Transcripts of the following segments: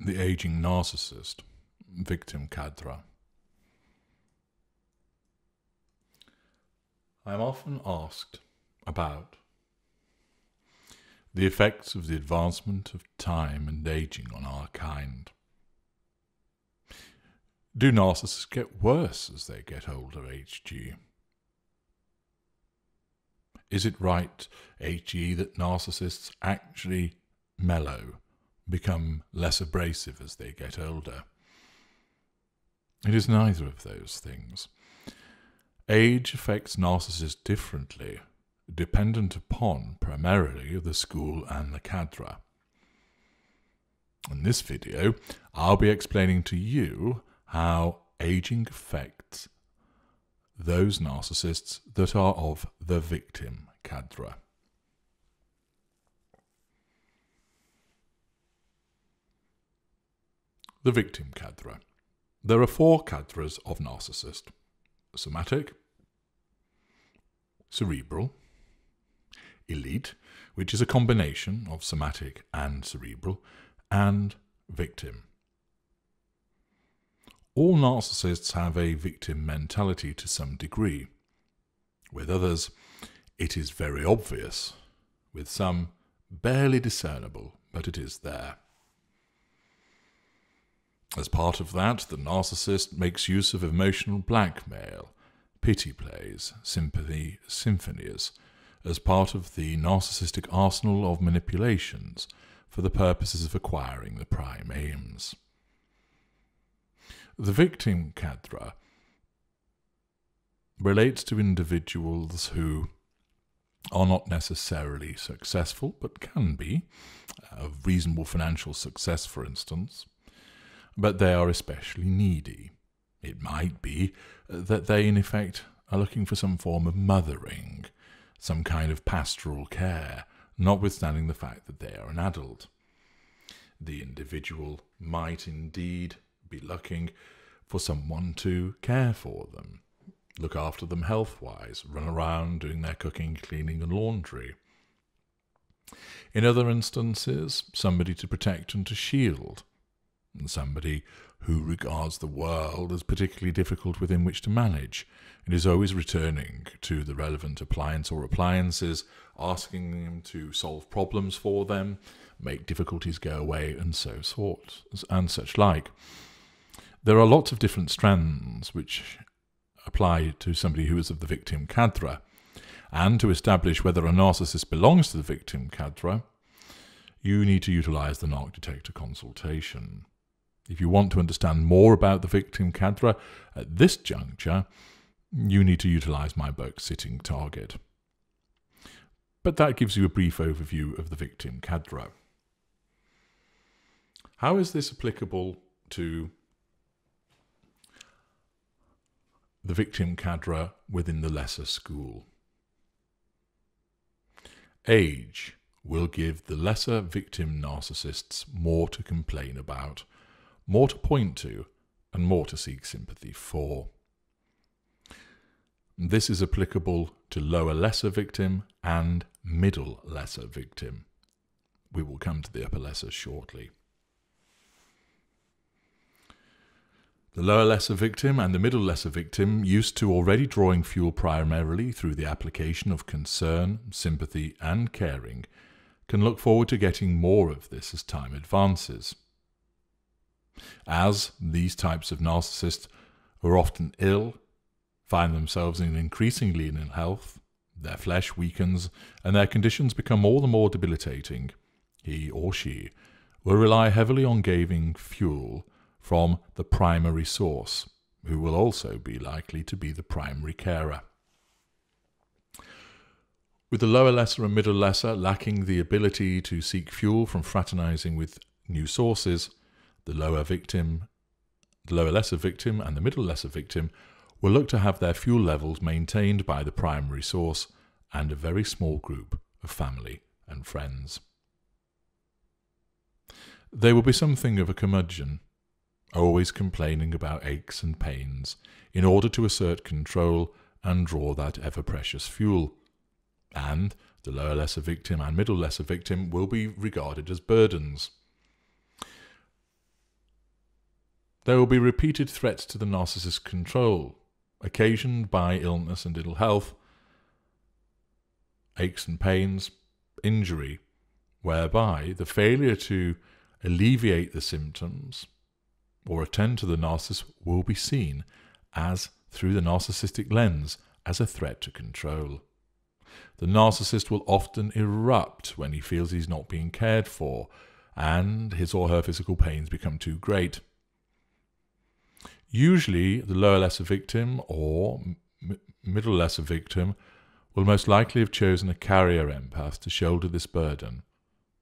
The Aging Narcissist, Victim Cadre. I am often asked about the effects of the advancement of time and aging on our kind. Do narcissists get worse as they get older, HG? Is it right, HG, that narcissists actually mellow, become less abrasive as they get older? It is neither of those things. Age affects narcissists differently, dependent upon primarily the school and the cadre. In this video, I'll be explaining to you how aging affects those narcissists that are of the victim cadre. The victim cadre. There are 4 cadres of narcissist: somatic, cerebral, elite, which is a combination of somatic and cerebral, and victim. All narcissists have a victim mentality to some degree. With others, it is very obvious. With some, barely discernible, but it is there. As part of that, the narcissist makes use of emotional blackmail, pity plays, sympathy symphonies, as part of the narcissistic arsenal of manipulations for the purposes of acquiring the prime aims. The victim cadre relates to individuals who are not necessarily successful, but can be, of reasonable financial success, for instance, but they are especially needy. It might be that they, in effect, are looking for some form of mothering, some kind of pastoral care, notwithstanding the fact that they are an adult. The individual might indeed be looking for someone to care for them, look after them health-wise, run around doing their cooking, cleaning and laundry. In other instances, somebody to protect and to shield, and somebody who regards the world as particularly difficult within which to manage, and is always returning to the relevant appliance or appliances, asking them to solve problems for them, make difficulties go away, and so forth, and such like. There are lots of different strands which apply to somebody who is of the victim cadre, and to establish whether a narcissist belongs to the victim cadre, you need to utilize the narc detector consultation. If you want to understand more about the victim cadre at this juncture, you need to utilize my book, Sitting Target. But that gives you a brief overview of the victim cadre. How is this applicable to the victim cadre within the lesser school? Age will give the lesser victim narcissists more to complain about, more to point to, and more to seek sympathy for. This is applicable to lower lesser victim and middle lesser victim. We will come to the upper lesser shortly. The lower lesser victim and the middle lesser victim, used to already drawing fuel primarily through the application of concern, sympathy and caring, can look forward to getting more of this as time advances. As these types of narcissists are often ill, find themselves in increasingly ill health, their flesh weakens and their conditions become all the more debilitating, he or she will rely heavily on gaining fuel from the primary source, who will also be likely to be the primary carer. With the lower lesser and middle lesser lacking the ability to seek fuel from fraternizing with new sources, the lower lesser victim and the middle lesser victim will look to have their fuel levels maintained by the primary source and a very small group of family and friends. They will be something of a curmudgeon, always complaining about aches and pains, in order to assert control and draw that ever-precious fuel. And the lower lesser victim and middle lesser victim will be regarded as burdens. there will be repeated threats to the narcissist's control, occasioned by illness and ill health, aches and pains, injury, whereby the failure to alleviate the symptoms or attend to the narcissist will be seen as, through the narcissistic lens, as a threat to control. The narcissist will often erupt when he feels he's not being cared for and his or her physical pains become too great. Usually, the lower lesser victim or middle lesser victim will most likely have chosen a carrier empath to shoulder this burden.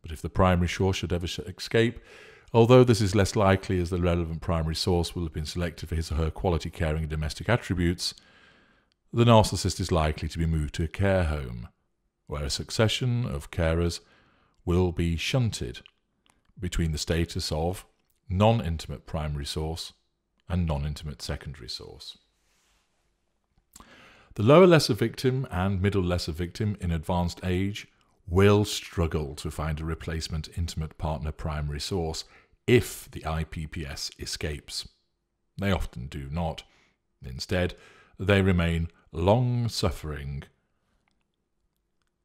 But if the primary source should ever escape, although this is less likely as the relevant primary source will have been selected for his or her quality caring and domestic attributes, the narcissist is likely to be moved to a care home, where a succession of carers will be shunted between the status of non-intimate primary source and non-intimate secondary source. The lower lesser victim and middle lesser victim in advanced age will struggle to find a replacement intimate partner primary source if the IPPS escapes. They often do not. Instead, they remain long-suffering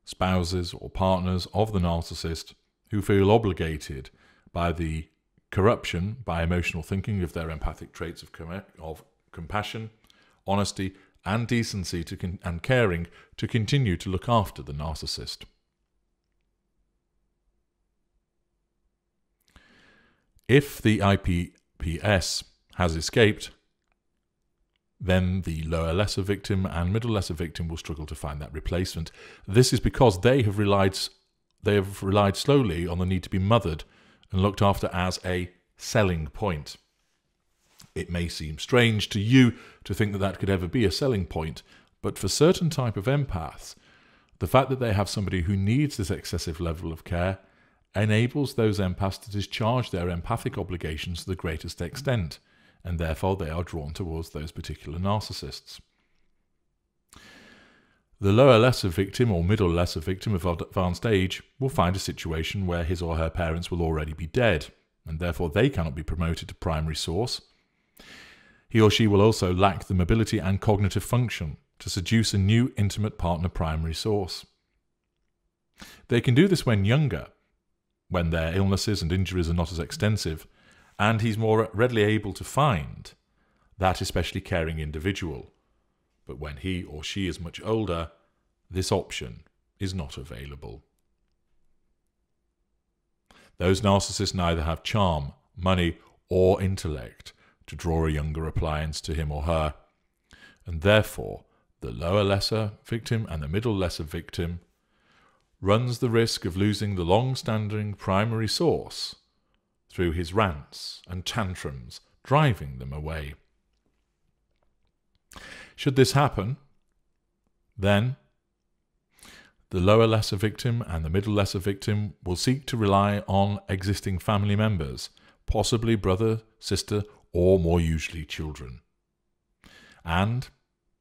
spouses or partners of the narcissist who feel obligated by the corruption by emotional thinking of their empathic traits of compassion, honesty, and decency and caring to continue to look after the narcissist. If the IPPS has escaped, then the lower lesser victim and middle lesser victim will struggle to find that replacement. This is because they have relied slowly on the need to be mothered and looked after as a selling point. It may seem strange to you to think that that could ever be a selling point, but for certain type of empaths, the fact that they have somebody who needs this excessive level of care enables those empaths to discharge their empathic obligations to the greatest extent, and therefore they are drawn towards those particular narcissists. The lower lesser victim or middle lesser victim of advanced age will find a situation where his or her parents will already be dead, and therefore they cannot be promoted to primary source. He or she will also lack the mobility and cognitive function to seduce a new intimate partner primary source. They can do this when younger, when their illnesses and injuries are not as extensive, and he's more readily able to find that especially caring individual. But when he or she is much older, this option is not available. Those narcissists neither have charm, money, or intellect to draw a younger appliance to him or her, and therefore the lower lesser victim and the middle lesser victim runs the risk of losing the long-standing primary source through his rants and tantrums, driving them away. Should this happen, then the lower lesser victim and the middle lesser victim will seek to rely on existing family members, possibly brother, sister, or more usually children, and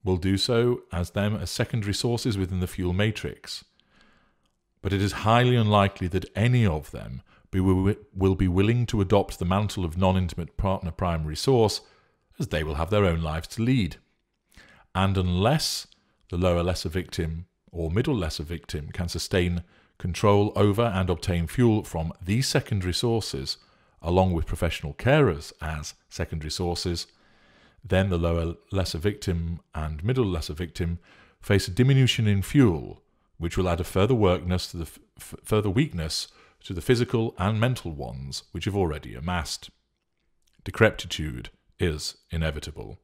will do so as secondary sources within the fuel matrix. But it is highly unlikely that any of them will be willing to adopt the mantle of non-intimate partner primary source, as they will have their own lives to lead. And unless the lower lesser victim or middle lesser victim can sustain control over and obtain fuel from these secondary sources, along with professional carers as secondary sources, then the lower lesser victim and middle lesser victim face a diminution in fuel, which will add a further weakness to the physical and mental ones which have already amassed. Decrepitude is inevitable.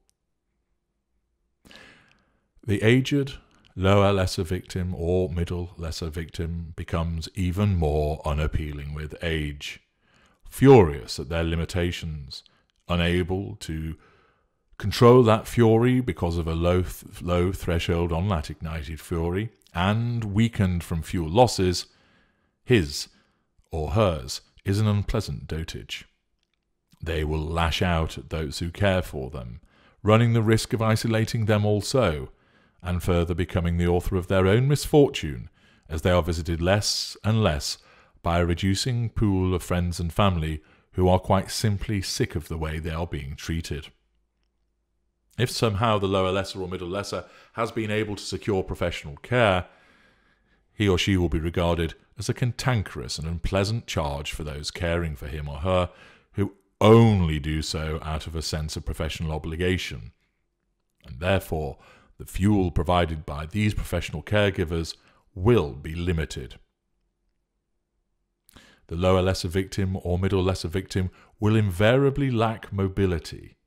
The aged lower lesser victim or middle lesser victim becomes even more unappealing with age, furious at their limitations, unable to control that fury because of a low threshold on that ignited fury, and weakened from fuel losses. His or hers is an unpleasant dotage. They will lash out at those who care for them, running the risk of isolating them also, and further becoming the author of their own misfortune, as they are visited less and less by a reducing pool of friends and family who are quite simply sick of the way they are being treated. If somehow the lower lesser or middle lesser has been able to secure professional care, he or she will be regarded as a cantankerous and unpleasant charge for those caring for him or her who only do so out of a sense of professional obligation. And therefore, the fuel provided by these professional caregivers will be limited. The lower lesser victim or middle lesser victim will invariably lack mobility,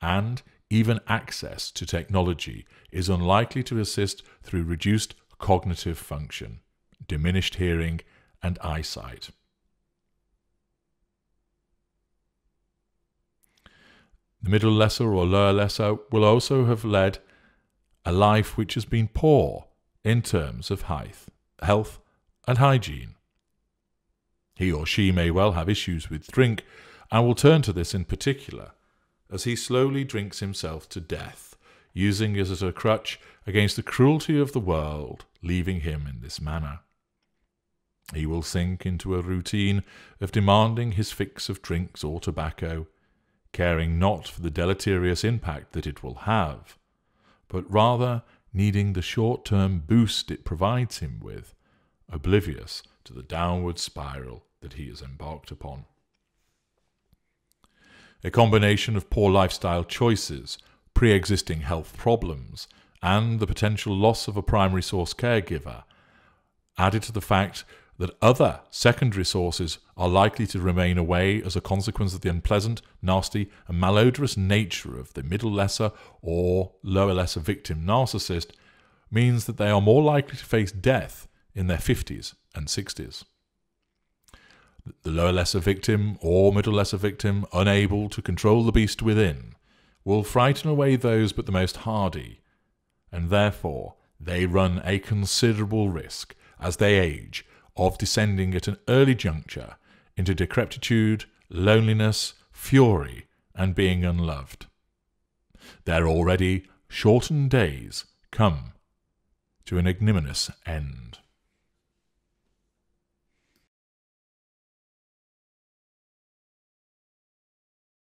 and even access to technology is unlikely to assist through reduced cognitive function, diminished hearing, and eyesight. The middle lesser or lower lesser will also have led a life which has been poor in terms of health and hygiene. He or she may well have issues with drink, and will turn to this in particular as he slowly drinks himself to death, using it as a crutch against the cruelty of the world, leaving him in this manner. He will sink into a routine of demanding his fix of drinks or tobacco, caring not for the deleterious impact that it will have, but rather needing the short-term boost it provides him with, oblivious to the downward spiral that he has embarked upon. A combination of poor lifestyle choices, pre-existing health problems, and the potential loss of a primary source caregiver, added to the fact that other secondary sources are likely to remain away as a consequence of the unpleasant, nasty, and malodorous nature of the middle lesser or lower lesser victim narcissist, means that they are more likely to face death in their 50s and 60s. The lower lesser victim or middle lesser victim, unable to control the beast within, will frighten away those but the most hardy, and therefore they run a considerable risk, as they age, of descending at an early juncture into decrepitude, loneliness, fury, and being unloved. Their already shortened days come to an ignominious end.